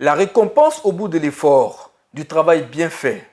La récompense au bout de l'effort, du travail bien fait.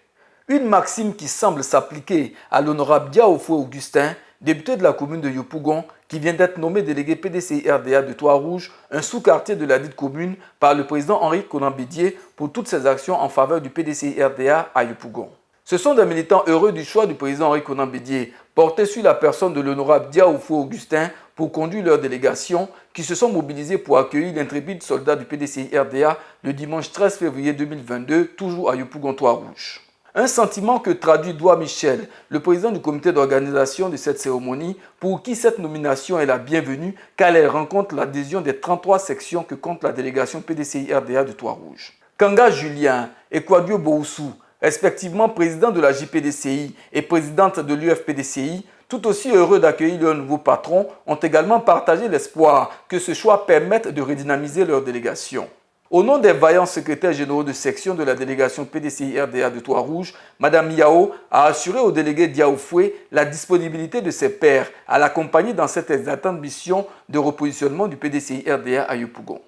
Une maxime qui semble s'appliquer à l'honorable Diaoufoué Augustin, député de la commune de Yopougon, qui vient d'être nommé délégué PDCI-RDA de Trois-Rouges, un sous-quartier de la dite commune, par le président Henri Konan Bédié pour toutes ses actions en faveur du PDCI-RDA à Yopougon. Ce sont des militants heureux du choix du président Henri Konan Bédié, portés sur la personne de l'honorable Diaoufoué Augustin pour conduire leur délégation, qui se sont mobilisés pour accueillir l'intrépide soldat du PDCI-RDA le dimanche 13 février 2022, toujours à Yopougon Trois-Rouges. Un sentiment que traduit Doua Michel, le président du comité d'organisation de cette cérémonie, pour qui cette nomination est la bienvenue car elle rencontre l'adhésion des 33 sections que compte la délégation PDCI-RDA de Trois-Rouges. Kanga Julien et Kouadio Boussou, respectivement président de la JPDCI et présidente de l'UFPDCI, tout aussi heureux d'accueillir leur nouveau patron, ont également partagé l'espoir que ce choix permette de redynamiser leur délégation. Au nom des vaillants secrétaires généraux de section de la délégation PDCI-RDA de Trois-Rouges, Mme Yao a assuré au délégué Diaoufoué la disponibilité de ses pairs à l'accompagner dans cette exaltante mission de repositionnement du PDCI-RDA à Yopougon.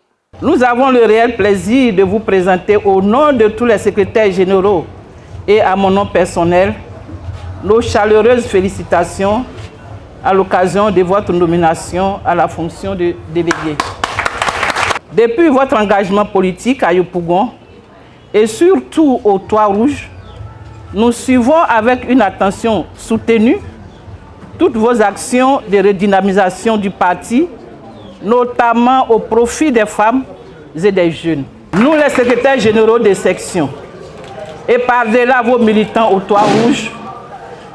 Nous avons le réel plaisir de vous présenter au nom de tous les secrétaires généraux et à mon nom personnel nos chaleureuses félicitations à l'occasion de votre nomination à la fonction de délégué. Depuis votre engagement politique à Yopougon et surtout au Trois-Rouges, nous suivons avec une attention soutenue toutes vos actions de redynamisation du parti, notamment au profit des femmes et des jeunes. Nous, les secrétaires généraux des sections, et par-delà vos militants au Trois-Rouges,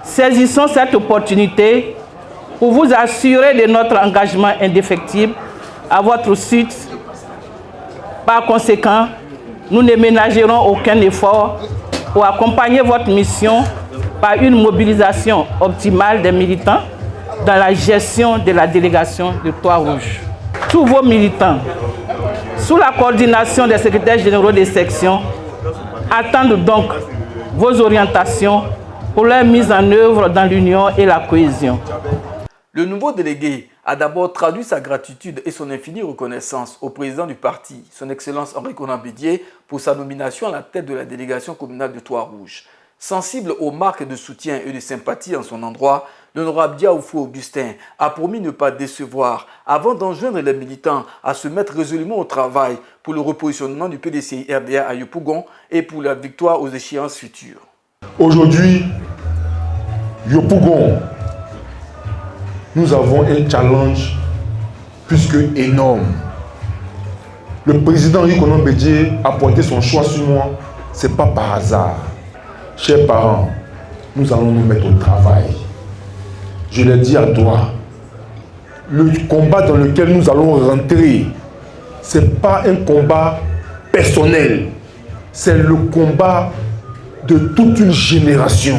saisissons cette opportunité pour vous assurer de notre engagement indéfectible à votre suite. Par conséquent, nous ne ménagerons aucun effort pour accompagner votre mission par une mobilisation optimale des militants dans la gestion de la délégation de Trois-Rouges. Tous vos militants, sous la coordination des secrétaires généraux des sections, attendent donc vos orientations pour leur mise en œuvre dans l'union et la cohésion. Le nouveau délégué a d'abord traduit sa gratitude et son infinie reconnaissance au président du parti, son Excellence Henri Konan Bédié, pour sa nomination à la tête de la délégation communale de Trois-Rouges. Sensible aux marques de soutien et de sympathie en son endroit, l'honorable Diaoufoué Augustin a promis ne pas décevoir avant d'enjoindre les militants à se mettre résolument au travail pour le repositionnement du PDCI-RDA à Yopougon et pour la victoire aux échéances futures. Aujourd'hui, Yopougon, nous avons un challenge plus que énorme. Le président Henri Konan Bédié a porté son choix sur moi, ce n'est pas par hasard. Chers parents, nous allons nous mettre au travail. Je l'ai dit à toi, le combat dans lequel nous allons rentrer, ce n'est pas un combat personnel, c'est le combat de toute une génération.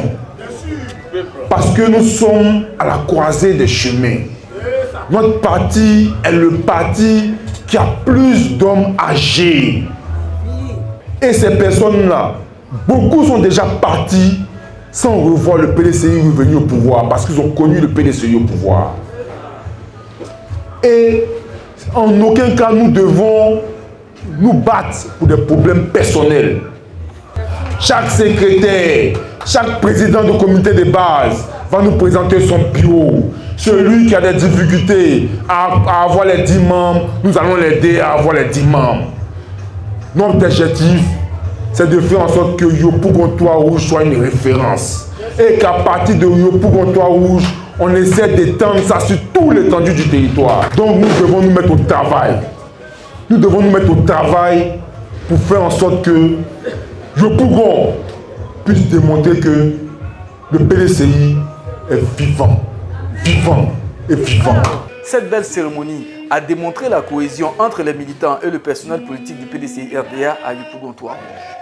Parce que nous sommes à la croisée des chemins. Notre parti est le parti qui a plus d'hommes âgés. Et ces personnes-là, beaucoup sont déjà partis sans revoir le PDCI revenir au pouvoir, parce qu'ils ont connu le PDCI au pouvoir. Et en aucun cas nous devons nous battre pour des problèmes personnels. Chaque secrétaire, chaque président de comité de base va nous présenter son bureau. Celui qui a des difficultés à avoir les 10 membres, nous allons l'aider à avoir les 10 membres. Notre objectif, c'est de faire en sorte que Yopougon Trois-Rouges soit une référence. Et qu'à partir de Yopougon Trois-Rouges, on essaie d'étendre ça sur tout l'étendue du territoire. Donc nous devons nous mettre au travail. Nous devons nous mettre au travail pour faire en sorte que Yopougon puisse démontrer que le PDCI est vivant, vivant et vivant. Cette belle cérémonie a démontré la cohésion entre les militants et le personnel politique du PDCI-RDA à Yopougon Trois-Rouges.